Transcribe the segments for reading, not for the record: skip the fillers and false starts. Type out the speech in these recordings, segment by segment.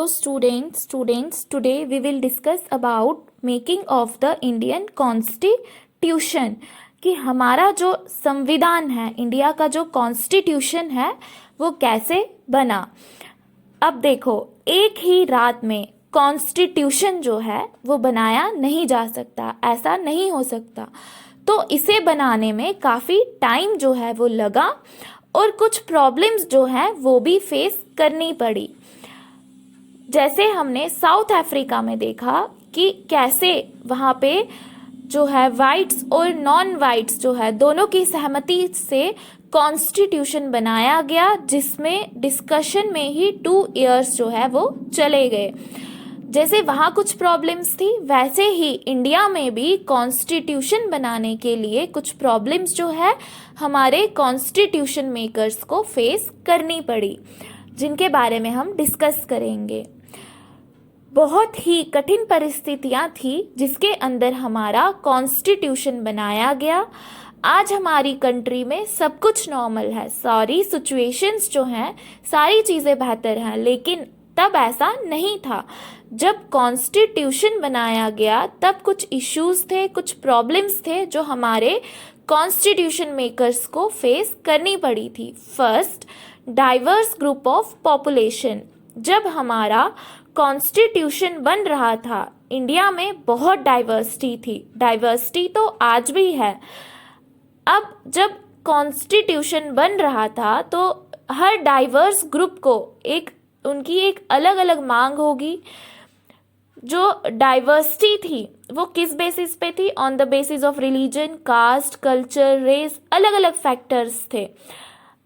Hello students, today we will discuss about making of the Indian Constitution कि हमारा जो संविधान है, इंडिया का जो कॉन्स्टिट्यूशन है वो कैसे बना। अब देखो, एक ही रात में कॉन्स्टिट्यूशन जो है वो बनाया नहीं जा सकता, ऐसा नहीं हो सकता। तो इसे बनाने में काफ़ी टाइम जो है वो लगा और कुछ प्रॉब्लम्स जो है वो भी फेस करनी पड़ी। जैसे हमने साउथ अफ्रीका में देखा कि कैसे वहाँ पे जो है वाइट्स और नॉन वाइट्स जो है दोनों की सहमति से कॉन्स्टिट्यूशन बनाया गया, जिसमें डिस्कशन में ही 2 इयर्स जो है वो चले गए। जैसे वहाँ कुछ प्रॉब्लम्स थी, वैसे ही इंडिया में भी कॉन्स्टिट्यूशन बनाने के लिए कुछ प्रॉब्लम्स जो है हमारे कॉन्स्टिट्यूशन मेकर्स को फेस करनी पड़ी, जिनके बारे में हम डिस्कस करेंगे। बहुत ही कठिन परिस्थितियां थी जिसके अंदर हमारा कॉन्स्टिट्यूशन बनाया गया। आज हमारी कंट्री में सब कुछ नॉर्मल है, सारी सिचुएशंस जो हैं, सारी चीज़ें बेहतर हैं, लेकिन तब ऐसा नहीं था। जब कॉन्स्टिट्यूशन बनाया गया तब कुछ इश्यूज थे, कुछ प्रॉब्लम्स थे जो हमारे कॉन्स्टिट्यूशन मेकर्स को फेस करनी पड़ी थी। First, diverse group of population. जब हमारा कॉन्स्टिट्यूशन बन रहा था, इंडिया में बहुत डाइवर्सिटी थी, डाइवर्सिटी तो आज भी है। अब जब कॉन्स्टिट्यूशन बन रहा था तो हर डाइवर्स ग्रुप को उनकी एक अलग अलग मांग होगी। जो डाइवर्सिटी थी वो किस बेसिस पे थी? On the basis of religion, caste, culture, race, अलग अलग फैक्टर्स थे।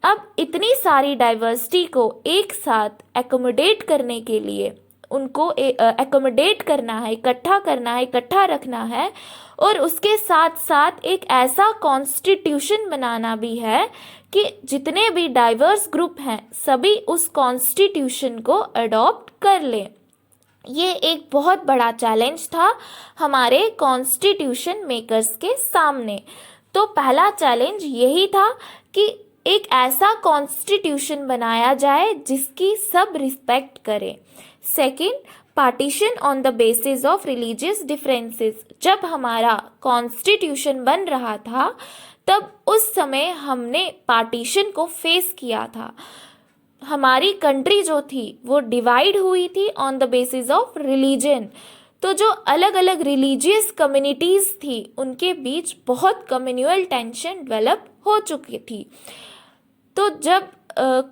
अब इतनी सारी डाइवर्सिटी को एक साथ एकोमोडेट करने के लिए उनको एकोमोडेट करना है, इकट्ठा करना है, इकट्ठा रखना है, और उसके साथ साथ एक ऐसा कॉन्स्टिट्यूशन बनाना भी है कि जितने भी डाइवर्स ग्रुप हैं सभी उस कॉन्स्टिट्यूशन को अडॉप्ट कर लें। ये एक बहुत बड़ा चैलेंज था हमारे कॉन्स्टिट्यूशन मेकर्स के सामने। तो पहला चैलेंज यही था कि एक ऐसा कॉन्स्टिट्यूशन बनाया जाए जिसकी सब रिस्पेक्ट करें। Second, partition on the basis of religious differences. जब हमारा कॉन्स्टिट्यूशन बन रहा था तब उस समय हमने पार्टीशन को फेस किया था। हमारी कंट्री जो थी वो डिवाइड हुई थी on the basis of religion. तो जो अलग अलग रिलीजियस कम्युनिटीज़ थी उनके बीच बहुत कम्युनल टेंशन डेवलप हो चुकी थी। तो जब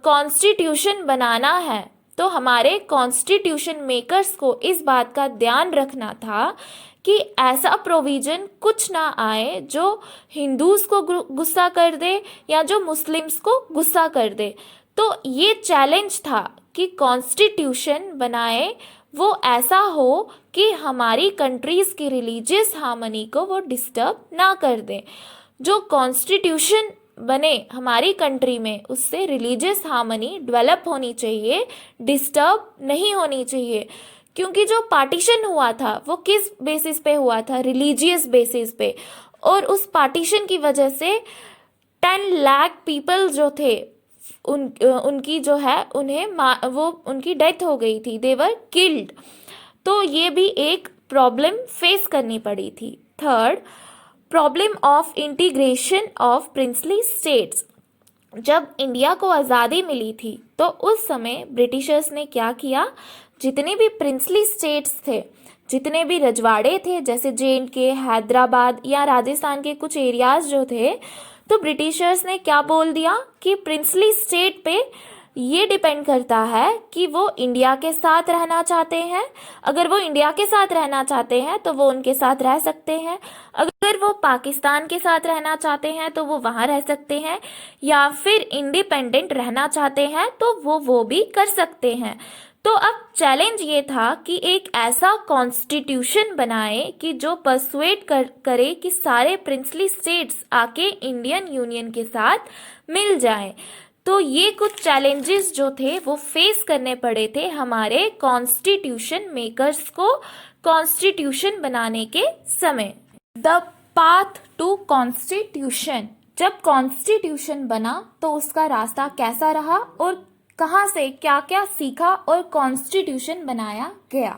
कॉन्स्टिट्यूशन बनाना है तो हमारे कॉन्स्टिट्यूशन मेकर्स को इस बात का ध्यान रखना था कि ऐसा प्रोविज़न कुछ ना आए जो हिंदूज को गुस्सा कर दे या जो मुस्लिम्स को गुस्सा कर दे। तो ये चैलेंज था कि कॉन्स्टिट्यूशन बनाए वो ऐसा हो कि हमारी कंट्रीज़ की रिलीजियस हार्मनी को वो डिस्टर्ब ना कर दे। जो कॉन्स्टिट्यूशन बने हमारी कंट्री में उससे रिलीजियस हार्मनी डेवलप होनी चाहिए, डिस्टर्ब नहीं होनी चाहिए। क्योंकि जो पार्टीशन हुआ था वो किस बेसिस पे हुआ था? रिलीजियस बेसिस पे। और उस पार्टीशन की वजह से 10 लाख पीपल जो थे उनकी जो है उनकी डेथ हो गई थी, दे वर किल्ड। तो ये भी एक प्रॉब्लम फेस करनी पड़ी थी। Third, problem of integration of princely states. जब इंडिया को आज़ादी मिली थी तो उस समय ब्रिटिशर्स ने क्या किया? जितने भी प्रिंसली स्टेट्स थे, जितने भी रजवाड़े थे, जैसे J&K, हैदराबाद या राजस्थान के कुछ एरियाज जो थे, तो ब्रिटिशर्स ने क्या बोल दिया कि प्रिंसली स्टेट पे ये डिपेंड करता है कि वो इंडिया के साथ रहना चाहते हैं। अगर वो इंडिया के साथ रहना चाहते हैं तो वो उनके साथ रह सकते हैं, अगर वो पाकिस्तान के साथ रहना चाहते हैं तो वो वहाँ रह सकते हैं, या फिर इंडिपेंडेंट रहना चाहते हैं तो वो भी कर सकते हैं। तो अब चैलेंज ये था कि एक ऐसा कॉन्स्टिट्यूशन बनाए कि जो परसुएट करे कि सारे प्रिंसली स्टेट्स आके इंडियन यूनियन के साथ मिल जाएं। तो ये कुछ चैलेंजेस जो थे वो फेस करने पड़े थे हमारे कॉन्स्टिट्यूशन मेकर्स को कॉन्स्टिट्यूशन बनाने के समय। The path to constitution. जब कॉन्स्टिट्यूशन बना तो उसका रास्ता कैसा रहा और कहाँ से क्या क्या सीखा और कॉन्स्टिट्यूशन बनाया गया।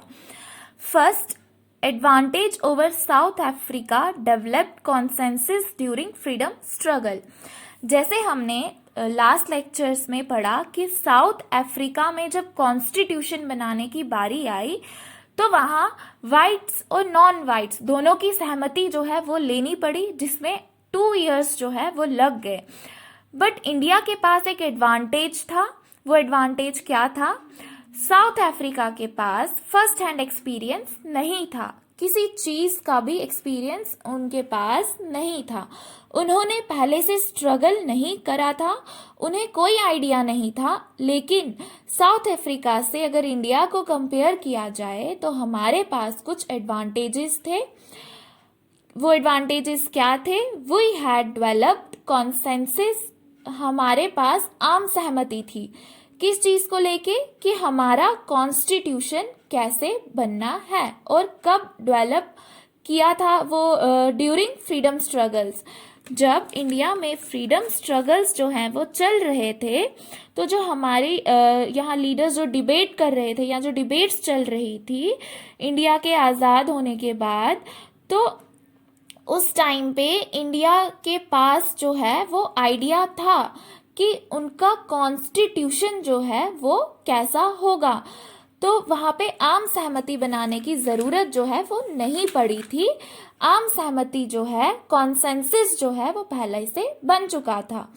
First, advantage over south Africa developed consensus during freedom struggle. जैसे हमने लास्ट लेक्चर्स में पढ़ा कि साउथ अफ्रीका में जब कॉन्स्टिट्यूशन बनाने की बारी आई तो वहाँ वाइट्स और नॉन वाइट्स दोनों की सहमति जो है वो लेनी पड़ी, जिसमें 2 years जो है वो लग गए। बट इंडिया के पास एक एडवांटेज था। वो एडवांटेज क्या था? साउथ अफ्रीका के पास फर्स्ट हैंड एक्सपीरियंस नहीं था, किसी चीज़ का भी एक्सपीरियंस उनके पास नहीं था। उन्होंने पहले से स्ट्रगल नहीं करा था, उन्हें कोई आइडिया नहीं था। लेकिन साउथ अफ्रीका से अगर इंडिया को कंपेयर किया जाए तो हमारे पास कुछ एडवांटेजेस थे। वो एडवांटेजेस क्या थे? We had developed consensus. हमारे पास आम सहमति थी किस चीज़ को लेके? कि हमारा कॉन्स्टिट्यूशन कैसे बनना है और कब डेवलप किया था वो ड्यूरिंग फ्रीडम स्ट्रगल्स। जब इंडिया में फ्रीडम स्ट्रगल्स जो हैं वो चल रहे थे तो जो हमारी यहाँ लीडर्स जो डिबेट कर रहे थे या जो डिबेट्स चल रही थी इंडिया के आज़ाद होने के बाद, तो उस टाइम पे इंडिया के पास जो है वो आइडिया था कि उनका कॉन्स्टिट्यूशन जो है वो कैसा होगा। तो वहाँ पे आम सहमति बनाने की ज़रूरत जो है वो नहीं पड़ी थी। आम सहमति जो है, कॉन्सेंसस जो है वो पहले से बन चुका था।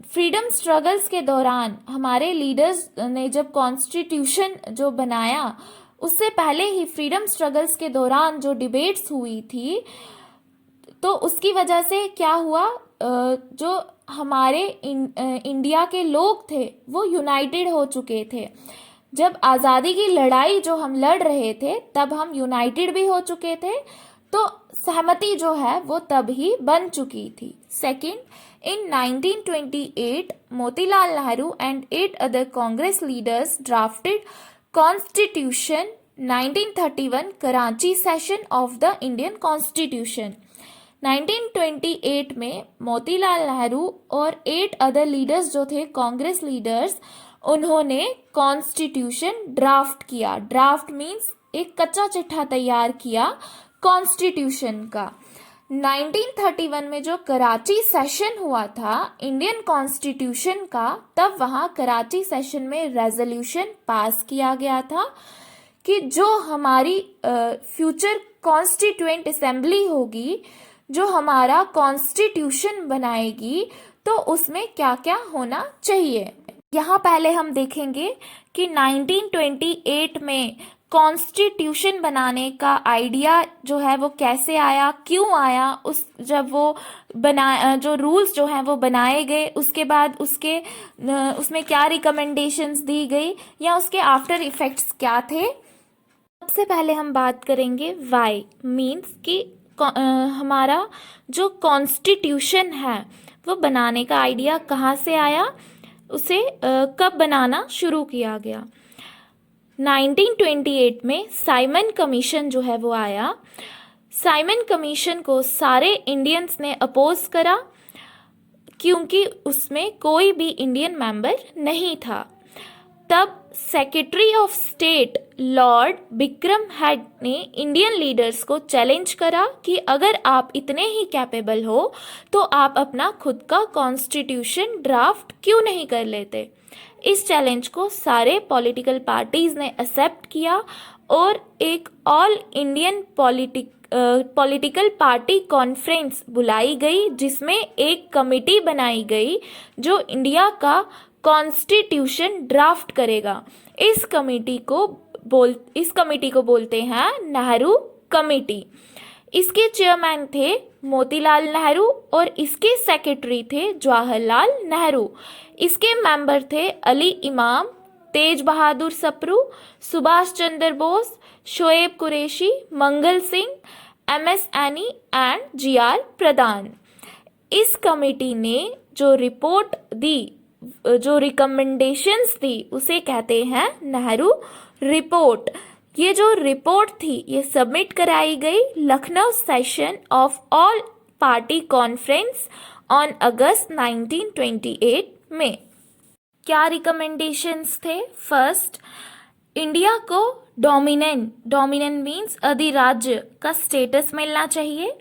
फ्रीडम स्ट्रगल्स के दौरान हमारे लीडर्स ने जब कॉन्स्टिट्यूशन जो बनाया, उससे पहले ही फ्रीडम स्ट्रगल्स के दौरान जो डिबेट्स हुई थी तो उसकी वजह से क्या हुआ, जो हमारे इंडिया के लोग थे वो यूनाइटेड हो चुके थे। जब आज़ादी की लड़ाई जो हम लड़ रहे थे तब हम यूनाइटेड भी हो चुके थे, तो सहमति जो है वो तब ही बन चुकी थी। Second, in 1928 Motilal Nehru and 8 other Congress leaders drafted constitution 1931 Karachi session of the Indian constitution. 1928 में मोतीलाल नेहरू और 8 other लीडर्स जो थे कांग्रेस लीडर्स, उन्होंने कॉन्स्टिट्यूशन ड्राफ्ट किया। ड्राफ्ट मीन्स एक कच्चा चिट्ठा तैयार किया कॉन्स्टिट्यूशन का। 1931 में जो कराची सेशन हुआ था इंडियन कॉन्स्टिट्यूशन का, तब वहाँ कराची सेशन में रेजोल्यूशन पास किया गया था कि जो हमारी फ्यूचर कॉन्स्टिट्यूएंट असेंबली होगी, जो हमारा कॉन्स्टिट्यूशन बनाएगी, तो उसमें क्या क्या होना चाहिए। यहाँ पहले हम देखेंगे कि 1928 में कॉन्स्टिट्यूशन बनाने का आइडिया जो है वो कैसे आया, क्यों आया, उस जब वो जो रूल्स जो हैं वो बनाए गए, उसके बाद उसमें क्या रिकमेंडेशंस दी गई या उसके आफ्टर इफेक्ट्स क्या थे। सबसे पहले हम बात करेंगे वाई, मीन्स कि हमारा जो कॉन्स्टिट्यूशन है वो बनाने का आइडिया कहाँ से आया, उसे कब बनाना शुरू किया गया। 1928 में साइमन कमीशन जो है वो आया। साइमन कमीशन को सारे इंडियंस ने अपोज करा क्योंकि उसमें कोई भी इंडियन मेंबर नहीं था। तब secretary of state Lord Bikram head ने इंडियन लीडर्स को चैलेंज करा कि अगर आप इतने ही कैपेबल हो तो आप अपना खुद का कॉन्स्टिट्यूशन ड्राफ्ट क्यों नहीं कर लेते। इस चैलेंज को सारे पॉलिटिकल पार्टीज ने एक्सेप्ट किया और एक all Indian political party conference बुलाई गई, जिसमें एक कमेटी बनाई गई जो इंडिया का कॉन्स्टिट्यूशन ड्राफ्ट करेगा। इस कमेटी को बोलते हैं नेहरू कमेटी। इसके चेयरमैन थे मोतीलाल नेहरू और इसके सेक्रेटरी थे जवाहरलाल नेहरू। इसके मेंबर थे Ali Imam, Tej Bahadur Sapru, Subhash Chandra Bose, Shoaib Qureshi, Mangal Singh, MS Aney and GR Pradhan. इस कमेटी ने जो रिपोर्ट दी, जो रिकमेंडेशंस दी, उसे कहते हैं नेहरू रिपोर्ट। ये जो रिपोर्ट थी ये सबमिट कराई गई Lucknow session of all party conference on August 1928 में। क्या रिकमेंडेशंस थे? फर्स्ट, इंडिया को डोमिनेंट मीन्स अधिराज्य का स्टेटस मिलना चाहिए।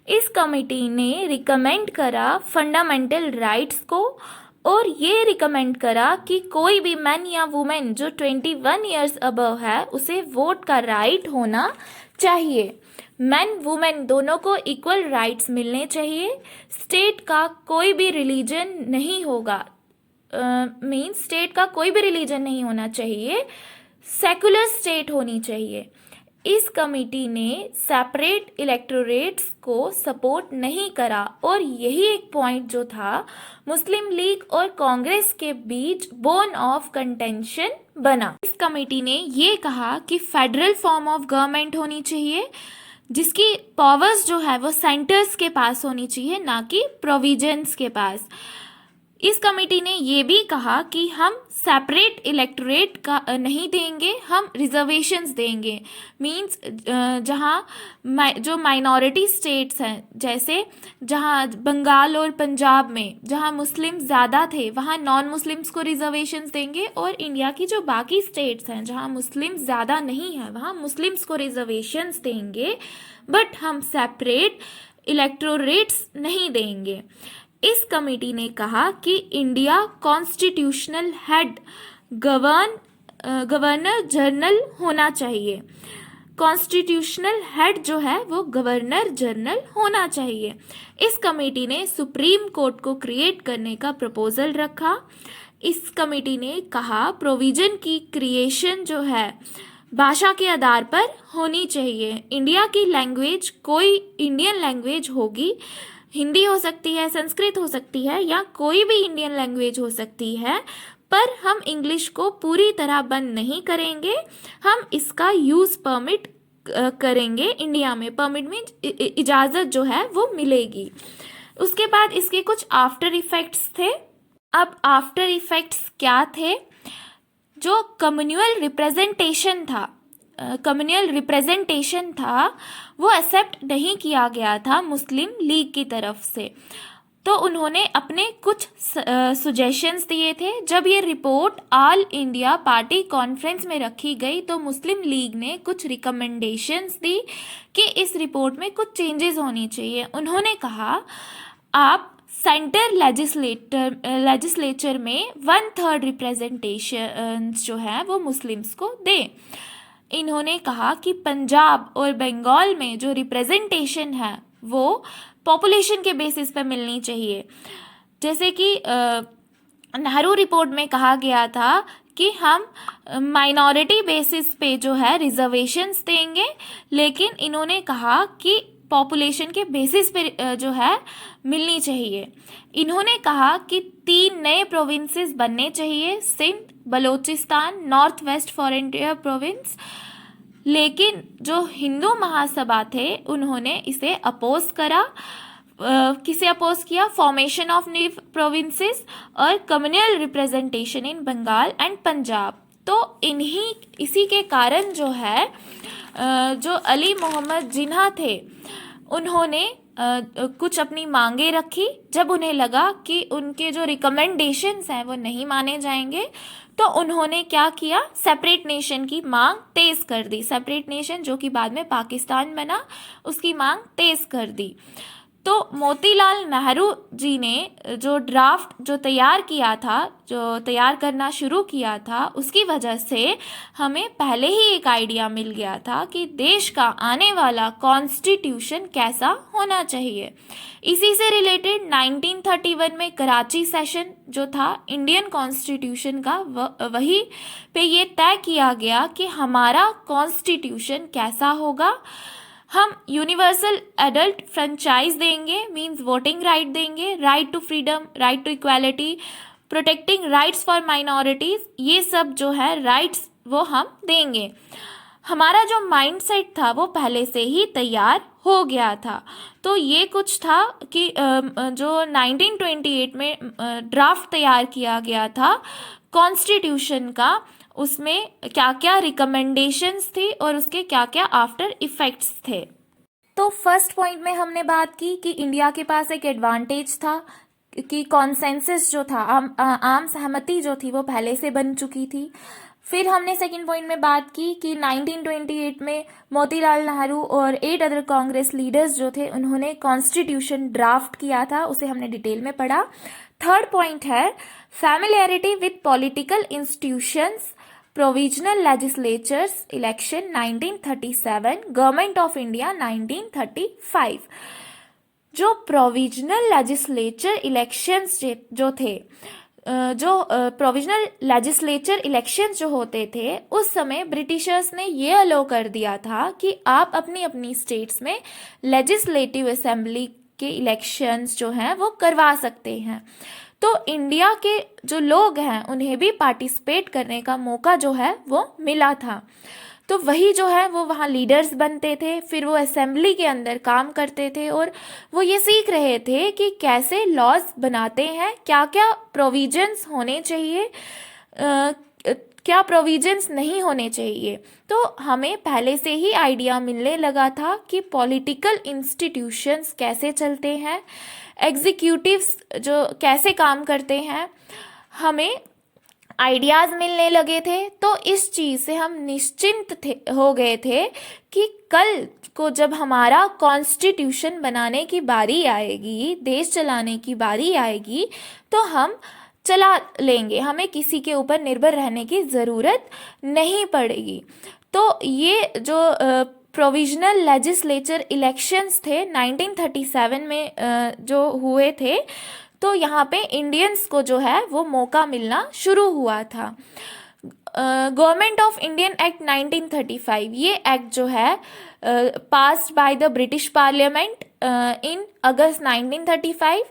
इस कमेटी ने रिकमेंड करा फंडामेंटल राइट्स को, और ये रिकमेंड करा कि कोई भी मैन या वुमेन जो 21 ईयर्स अबव है उसे वोट का राइट होना चाहिए। मैन वुमेन दोनों को इक्वल राइट्स मिलने चाहिए। स्टेट का कोई भी रिलीजन नहीं होगा, मीन्स स्टेट का कोई भी रिलीजन नहीं होना चाहिए, सेकुलर स्टेट होनी चाहिए। इस कमेटी ने सेपरेट इलेक्टोरेट्स को सपोर्ट नहीं करा, और यही एक पॉइंट जो था मुस्लिम लीग और कांग्रेस के बीच बोन ऑफ कंटेंशन बना। इस कमेटी ने ये कहा कि फेडरल फॉर्म ऑफ गवर्नमेंट होनी चाहिए, जिसकी पावर्स जो है वो सेंटर्स के पास होनी चाहिए, ना कि प्रोविजंस के पास। इस कमेटी ने ये भी कहा कि हम सेपरेट इलेक्टोरेट का नहीं देंगे, हम रिजर्वेशंस देंगे। मींस जहाँ जो माइनॉरिटी स्टेट्स हैं, जैसे जहाँ बंगाल और पंजाब में जहाँ मुस्लिम ज़्यादा थे वहाँ नॉन मुस्लिम्स को रिजर्वेशंस देंगे, और इंडिया की जो बाकी स्टेट्स हैं जहाँ मुस्लिम ज़्यादा नहीं है वहाँ मुस्लिम्स को रिजर्वेशंस देंगे, बट हम सेपरेट इलेक्टोरेट्स नहीं देंगे। इस कमेटी ने कहा कि India constitutional head governor general होना चाहिए। कॉन्स्टिट्यूशनल हेड जो है वो गवर्नर जनरल होना चाहिए। इस कमेटी ने सुप्रीम कोर्ट को क्रिएट करने का प्रपोजल रखा। इस कमेटी ने कहा प्रोविजन की क्रिएशन जो है भाषा के आधार पर होनी चाहिए। इंडिया की लैंग्वेज कोई इंडियन लैंग्वेज होगी, हिंदी हो सकती है, संस्कृत हो सकती है, या कोई भी इंडियन लैंग्वेज हो सकती है, पर हम इंग्लिश को पूरी तरह बंद नहीं करेंगे, हम इसका यूज़ परमिट करेंगे। इंडिया में परमिट में इजाज़त जो है वो मिलेगी। उसके बाद इसके कुछ आफ्टर इफ़ेक्ट्स थे। अब आफ्टर इफ़ेक्ट्स क्या थे? जो कम्युनल रिप्रेजेंटेशन था वो एक्सेप्ट नहीं किया गया था मुस्लिम लीग की तरफ से, तो उन्होंने अपने कुछ सुजेशंस दिए थे। जब ये report all India party conference में रखी गई तो मुस्लिम लीग ने कुछ रिकमेंडेशंस दी कि इस रिपोर्ट में कुछ चेंजेस होनी चाहिए। उन्होंने कहा आप सेंटर लेजिस्लेचर में 1/3 रिप्रेजेंटेशन जो है वो मुस्लिम्स को दें। इन्होंने कहा कि पंजाब और बंगाल में जो रिप्रेजेंटेशन है वो पॉपुलेशन के बेसिस पे मिलनी चाहिए। जैसे कि नेहरू रिपोर्ट में कहा गया था कि हम माइनॉरिटी बेसिस पे जो है रिजर्वेशंस देंगे, लेकिन इन्होंने कहा कि पॉपुलेशन के बेसिस पे जो है मिलनी चाहिए। इन्होंने कहा कि 3 नए प्रोविंसेस बनने चाहिए, Sindh, Balochistan, north west frontier province, लेकिन जो हिंदू महासभा थे उन्होंने इसे अपोज करा। किसे अपोज किया? फॉर्मेशन ऑफ न्यू प्रोविंसेस और communal representation in Bengal and Punjab. तो इसी के कारण जो है जो अली मोहम्मद जिन्ना थे उन्होंने कुछ अपनी मांगे रखी। जब उन्हें लगा कि उनके जो रिकमेंडेशंस हैं वो नहीं माने जाएंगे तो उन्होंने क्या किया? सेपरेट नेशन की मांग तेज़ कर दी। सेपरेट नेशन जो कि बाद में पाकिस्तान बना, उसकी मांग तेज़ कर दी। तो मोतीलाल नेहरू जी ने जो ड्राफ्ट जो तैयार करना शुरू किया था, उसकी वजह से हमें पहले ही एक आइडिया मिल गया था कि देश का आने वाला कॉन्स्टिट्यूशन कैसा होना चाहिए। इसी से रिलेटेड 1931 में कराची सेशन जो था इंडियन कॉन्स्टिट्यूशन का, वही पे ये तय किया गया कि हमारा कॉन्स्टिट्यूशन कैसा होगा। हम यूनिवर्सल एडल्ट फ्रेंचाइज देंगे, मींस वोटिंग राइट देंगे, right to freedom, right to equality, protecting rights for minorities, ये सब जो है राइट्स वो हम देंगे। हमारा जो माइंडसेट था वो पहले से ही तैयार हो गया था। तो ये कुछ था कि जो 1928 में ड्राफ्ट तैयार किया गया था कॉन्स्टिट्यूशन का, उसमें क्या क्या रिकमेंडेशंस थी और उसके क्या क्या आफ्टर इफ़ेक्ट्स थे। तो फर्स्ट पॉइंट में हमने बात की कि इंडिया के पास एक एडवांटेज था कि कॉन्सेंसस जो था, आम सहमति जो थी वो पहले से बन चुकी थी। फिर हमने सेकंड पॉइंट में बात की कि 1928 में मोतीलाल नेहरू और 8 अदर कांग्रेस लीडर्स जो थे उन्होंने कॉन्स्टिट्यूशन ड्राफ्ट किया था, उसे हमने डिटेल में पढ़ा। थर्ड पॉइंट है familiarity with political institutions, provisional legislatures election 1937, government of India 1935। जो प्रोविजनल लेजिस्लेचर इलेक्शंस जो थे, जो प्रोविजनल लेजिस्लेचर इलेक्शंस जो होते थे उस समय ब्रिटिशर्स ने ये अलो कर दिया था कि आप अपनी अपनी स्टेट्स में लेजिस्लेटिव असेंबली के इलेक्शंस जो हैं वो करवा सकते हैं। तो इंडिया के जो लोग हैं उन्हें भी पार्टिसिपेट करने का मौका जो है वो मिला था। तो वही जो है वो वहाँ लीडर्स बनते थे, फिर वो असेंबली के अंदर काम करते थे और वो ये सीख रहे थे कि कैसे लॉज बनाते हैं, क्या क्या प्रोविजंस होने चाहिए, क्या प्रोविजंस नहीं होने चाहिए। तो हमें पहले से ही आइडिया मिलने लगा था कि पॉलिटिकल इंस्टीट्यूशंस कैसे चलते हैं, एग्जीक्यूटिव्स जो कैसे काम करते हैं, हमें आइडियाज़ मिलने लगे थे। तो इस चीज़ से हम निश्चिंत हो गए थे कि कल को जब हमारा कॉन्स्टिट्यूशन बनाने की बारी आएगी, देश चलाने की बारी आएगी, तो हम चला लेंगे, हमें किसी के ऊपर निर्भर रहने की ज़रूरत नहीं पड़ेगी। तो ये जो प्रोविजनल लेजिस्लेचर इलेक्शंस थे 1937 में जो हुए थे, तो यहाँ पे इंडियंस को जो है वो मौका मिलना शुरू हुआ था। गवर्नमेंट ऑफ इंडियन एक्ट 1935, ये एक्ट जो है passed by the British Parliament in August 1935।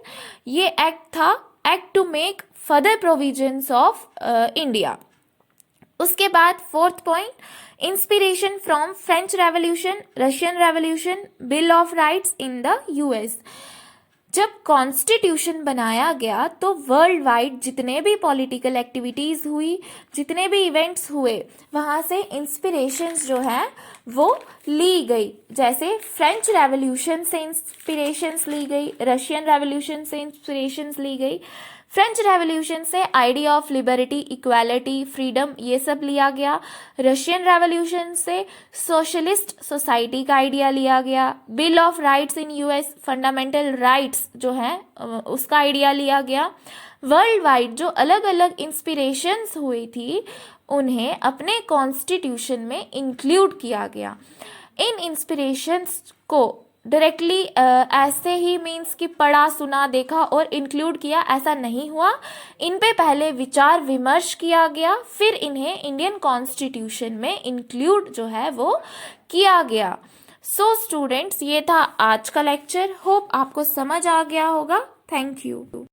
ये एक्ट था act to make further provisions of India. उसके बाद fourth point, inspiration from French revolution, Russian revolution, bill of rights in the US. जब constitution बनाया गया तो वर्ल्ड वाइड जितने भी पॉलिटिकल एक्टिविटीज़ हुई, जितने भी इवेंट्स हुए, वहाँ से इंस्पिरेशंस जो हैं वो ली गई। जैसे फ्रेंच रेवोल्यूशन से इंस्पिरेशंस ली गई, रशियन रेवोल्यूशन से इंस्पिरेशंस ली गई। फ्रेंच रेवोल्यूशन से idea of liberty, equality, freedom ये सब लिया गया। रशियन रेवोल्यूशन से सोशलिस्ट सोसाइटी का आइडिया लिया गया। Bill of rights in US, fundamental rights जो हैं उसका आइडिया लिया गया। वर्ल्ड वाइड जो अलग अलग इंस्पिरेशंस हुई थी उन्हें अपने कॉन्स्टिट्यूशन में इंक्लूड किया गया। इन इंस्पिरेशंस को डायरेक्टली ऐसे ही मीन्स कि पढ़ा, सुना, देखा और इंक्लूड किया, ऐसा नहीं हुआ। इन पे पहले विचार विमर्श किया गया, फिर इन्हें इंडियन कॉन्स्टिट्यूशन में इंक्लूड जो है वो किया गया। सो स्टूडेंट्स, ये था आज का लेक्चर। होप आपको समझ आ गया होगा। Thank you.